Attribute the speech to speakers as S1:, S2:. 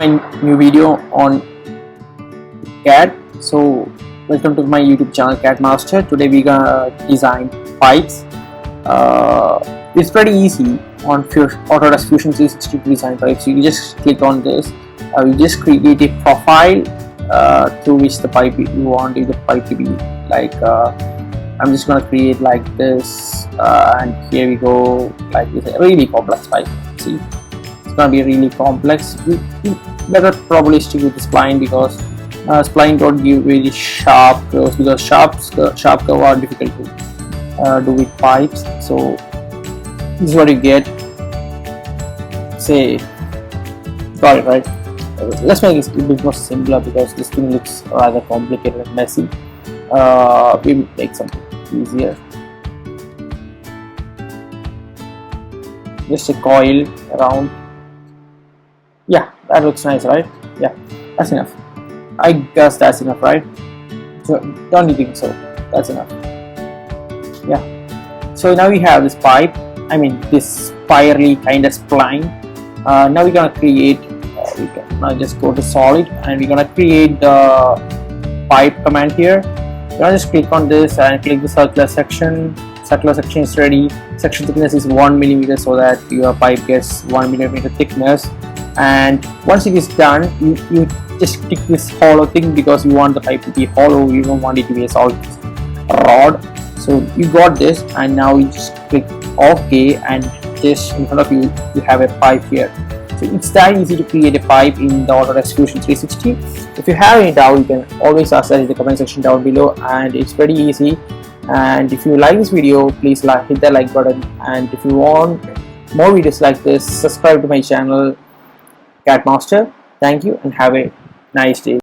S1: My new video on CAD. So welcome to my YouTube channel CAD Master. Today we're gonna design pipes. It's pretty easy on Autodesk Fusion 360 to design pipes. You just click on this. You just create a profile through which the pipe you want the pipe to be. Like I'm just gonna create like this, and here we go. Like this, a really complex pipe. See. It's gonna be really complex. You better probably stick with the spline because spline don't give very sharp curves, because sharp curve are difficult to do with pipes. So this is what you get. Say, got it right? Let's make it a bit more simpler because this thing looks rather complicated and messy. We will make something easier. Just a coil around. Yeah, that looks nice, right? Yeah, that's enough. I guess that's enough, right? So don't you think so? That's enough. Yeah. So now we have this pipe. I mean this spirally kind of spline. Now we're gonna create. We can now just go to solid and we're gonna create the pipe command here. You're gonna just click on this and click the circular section. Circular section is ready. Section thickness is 1 millimeter, so that your pipe gets 1 millimeter thickness. And once it is done, you just click this hollow thing because you want the pipe to be hollow. You don't want it to be a solid rod. So you got this, and now you just click OK, and just in front of you you have a pipe here. So it's that easy to create a pipe in the Autodesk Fusion 360. If you have any doubt, you can always ask that in the comment section down below, and it's pretty easy. And if you like this video, please hit the like button, and if you want more videos like this, subscribe to my channel CAD Master. Thank you and have a nice day.